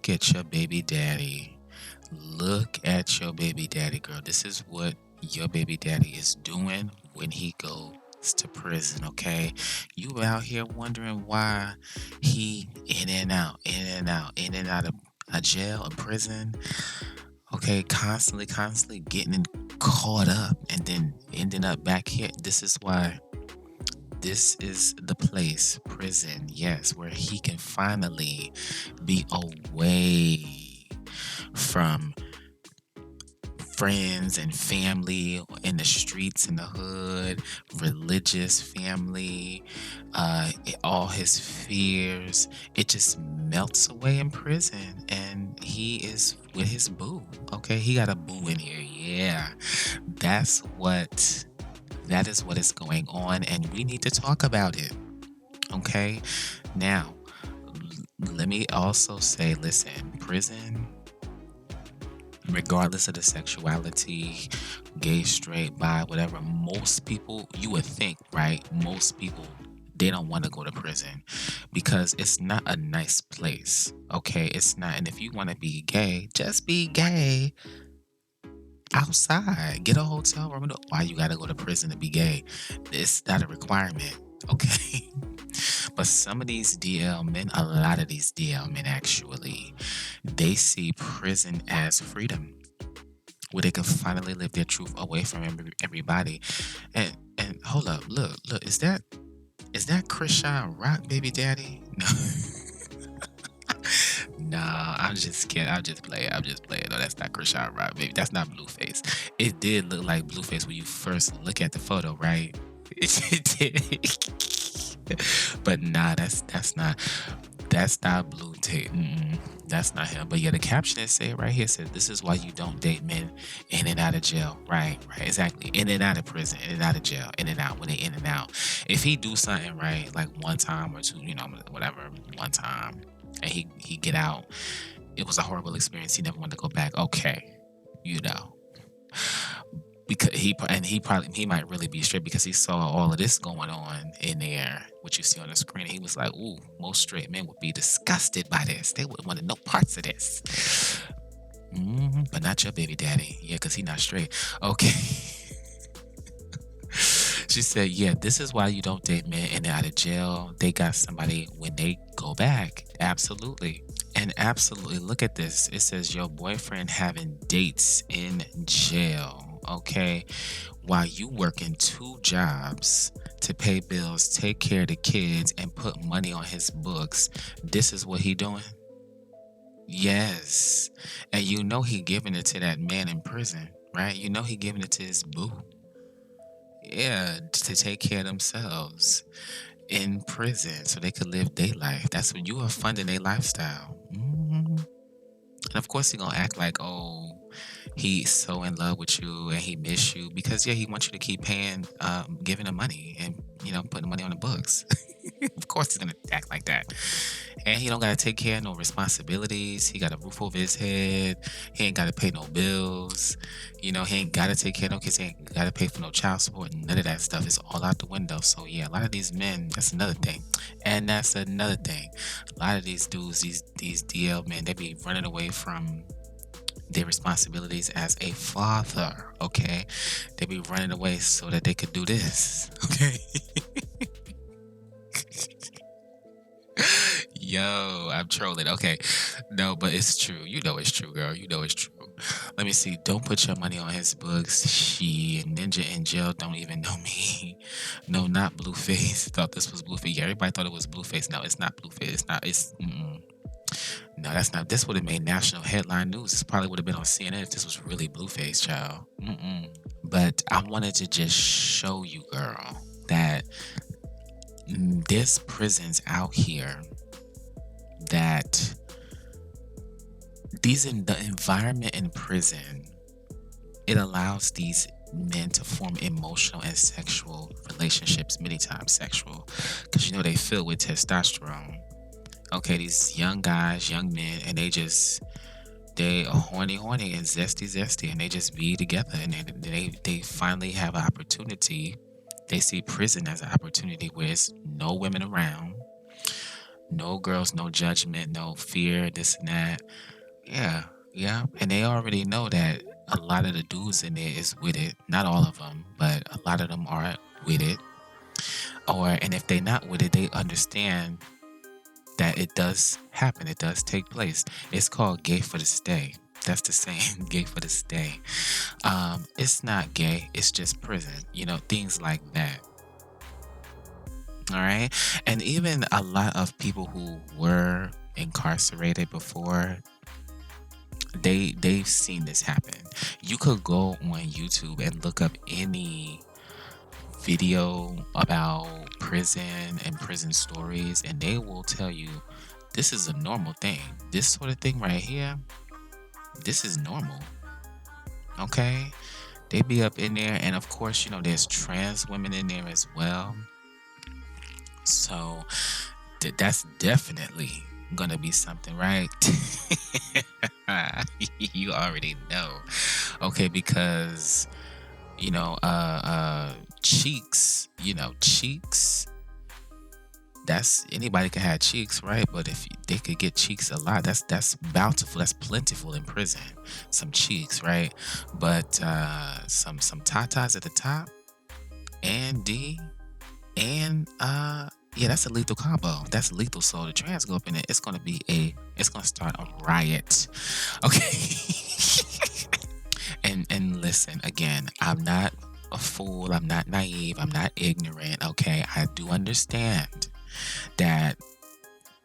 look at your baby daddy. Look at your baby daddy, girl. This is what your baby daddy is doing when he goes to prison, okay? You out here wondering why he in and out, in and out, in and out of a jail, a prison, okay? Constantly getting caught up and then ending up back here. This is why this is the place, prison, yes, where he can finally be away from friends and family in the streets in the hood, religious family, all his fears. It just melts away in prison, and he is with his boo. Okay, he got a boo in here. Yeah, that's what. That is what is going on, and we need to talk about it. Okay, now let me also say, listen, prison, regardless of the sexuality, gay, straight, bi, whatever, most people, you would think, right? Most people, they don't want to go to prison because it's not a nice place. Okay, it's not. And if you want to be gay, just be gay outside. Get a hotel room. Why you got to go to prison to be gay? It's not a requirement. Okay. But some of these DL men, a lot of these DL men actually, they see prison as freedom, where they can finally live their truth away from everybody. And hold up, look, is that Krishan Rock, baby daddy? No. Nah, I'm just kidding. I'm just playing. I'm just playing. No, that's not Krishan Rock, baby. That's not Blueface. It did look like Blueface when you first look at the photo, right? It did. But nah, that's not Blue Tate. That's not him. But yeah, the caption is say right here says this is why you don't date men in and out of jail. Right, exactly. In and out of prison, in and out of jail, in and out when they in and out. If he do something right, like one time or two, whatever, one time, and he get out, it was a horrible experience. He never wanted to go back. Okay, you know because he might really be straight because he saw all of this going on in there, what you see on the screen. And he was like, "Ooh, most straight men would be disgusted by this. They wouldn't want to know parts of this." But not your baby daddy, yeah, because he not straight. Okay. She said, "Yeah, this is why you don't date men in and out of jail. They got somebody when they go back. Absolutely." And absolutely, look at this. It says your boyfriend having dates in jail, okay? While you working two jobs to pay bills, take care of the kids, and put money on his books. This is what he doing? Yes. And he giving it to that man in prison, right? He giving it to his boo. Yeah, to take care of themselves in prison so they could live their life. That's when you are funding their lifestyle. And of course, he gonna act like, oh, he's so in love with you and he miss you because yeah, he wants you to keep paying, giving him money and putting money on the books. Of course, he's gonna act like that. And he don't gotta take care of no responsibilities. He got a roof over his head. He ain't gotta pay no bills. He ain't gotta take care of no kids. He ain't gotta pay for no child support. None of that stuff is all out the window. So yeah, a lot of these men. That's another thing. And that's another thing. A lot of these dudes, these DL men, they be running away from their responsibilities as a father. Okay, they be running away so that they could do this. Okay. Yo, I'm trolling. Okay. No, but it's true. You know it's true, girl. You know it's true. Let me see. Don't put your money on his books. She Ninja in jail don't even know me. No, not Blueface. Thought this was Blueface. Yeah, everybody thought it was Blueface. No, it's not Blueface. It's not. No, that's not. This would have made national headline news. This probably would have been on CNN if this was really Blueface, child. But I wanted to just show you, girl, that there's prisons out here that the environment in prison, it allows these men to form emotional and sexual relationships, many times sexual, because they fill with testosterone. Okay, these young guys, young men, and they are horny and zesty, and they just be together, and they finally have an opportunity. They see prison as an opportunity where there's no women around, No girls, no judgment, no fear, this and that. Yeah, yeah. And they already know that a lot of the dudes in there is with it. Not all of them, but a lot of them are with it. And if they're not with it, they understand that it does happen. It does take place. It's called gay for the stay. That's the saying, gay for the stay. It's not gay. It's just prison. Things like that. All right. And even a lot of people who were incarcerated before, they've seen this happen. You could go on YouTube and look up any video about prison and prison stories, and they will tell you this is a normal thing. This sort of thing right here, this is normal. Okay. They be up in there, and of course, there's trans women in there as well. So that's definitely gonna be something, right? You already know. Okay, because cheeks, cheeks, that's anybody can have cheeks, right? But if they could get cheeks a lot, that's bountiful, that's plentiful in prison. Some cheeks, right? But some tatas at the top, and D, and yeah, that's a lethal combo. That's lethal. So the trans go up in it, it's gonna start a riot. Okay. And listen, again, I'm not a fool, I'm not naive, I'm not ignorant. Okay. I do understand that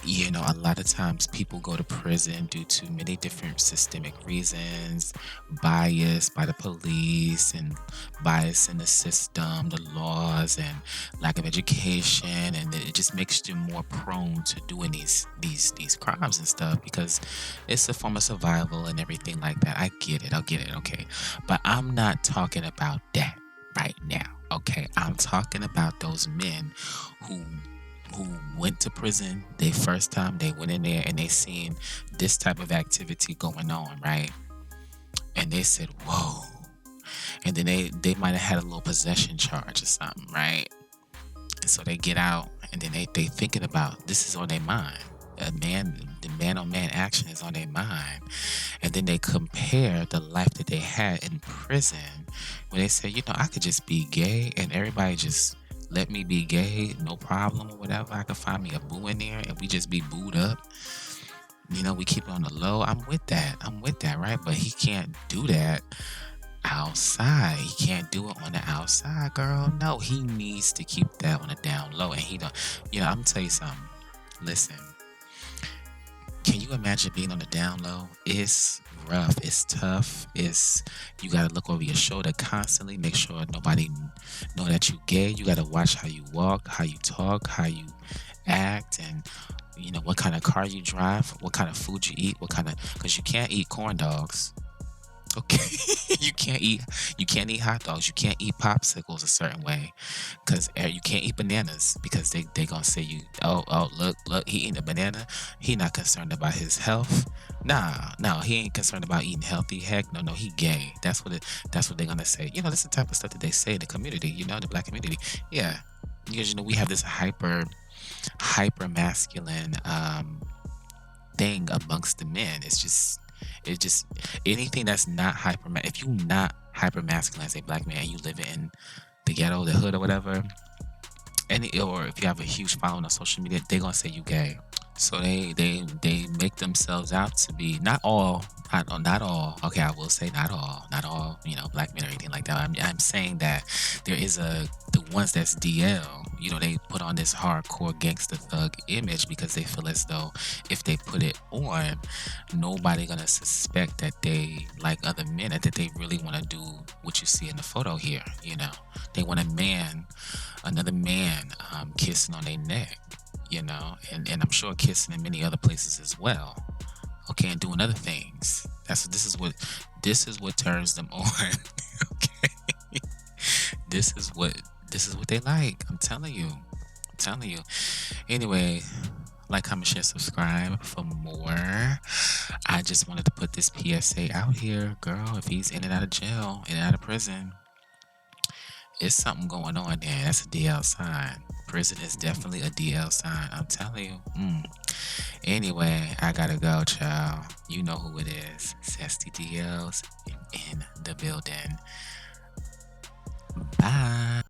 a lot of times people go to prison due to many different systemic reasons, bias by the police, and bias in the system, the laws, and lack of education, and it just makes you more prone to doing these crimes and stuff, because it's a form of survival and everything like that. I get it. Okay. But I'm not talking about that right now. Okay. I'm talking about those men who went to prison the first time they went in there, and they seen this type of activity going on, right? And they said, whoa. And then they might have had a little possession charge or something, right? And so they get out, and then they thinking about, this is on their mind. The man on man action is on their mind. And then they compare the life that they had in prison, when they say, I could just be gay and everybody just let me be gay, no problem or whatever. I could find me a boo in there and we just be booed up. We keep it on the low. I'm with that, right? But he can't do that outside. He can't do it on the outside, girl. No, he needs to keep that on the down low. And he don't, I'm gonna tell you something. Listen, can you imagine being on the down low? It's rough. It's tough. You gotta look over your shoulder constantly, make sure nobody know that you gay. You gotta watch how you walk, how you talk, how you act, and what kind of car you drive, what kind of food you eat, because you can't eat corn dogs. Okay. You can't eat hot dogs. You can't eat popsicles a certain way, because you can't eat bananas, because they gonna say you, oh, look, he eating a banana. He not concerned about his health. Nah, no, he ain't concerned about eating healthy. Heck no, he gay. That's what they're gonna say. That's the type of stuff that they say in the community, the black community. Yeah. Because we have this hyper masculine thing amongst the men. It's just anything that's not if you not hyper masculine as a black man, and you live in the ghetto, the hood, or whatever, or if you have a huge following on social media, they're gonna say you gay. So they make themselves out to be, not all. Okay, I will say not all, black men or anything like that. I'm saying that there is the ones that's DL. They put on this hardcore gangster thug image because they feel as though if they put it on, nobody gonna suspect that they like other men, and that they really want to do what you see in the photo here. They want another man kissing on their neck. And I'm sure kissing in many other places as well. Okay, and doing other things. This is what turns them on. Okay. This is what they like. I'm telling you. Anyway, like, comment, share, subscribe for more. I just wanted to put this PSA out here, girl. If he's in and out of jail, in and out of prison, it's something going on there. That's a DL sign. Prison is definitely a DL sign. I'm telling you. Anyway, I gotta go, child. You know who it is. Zesty DLs in the building.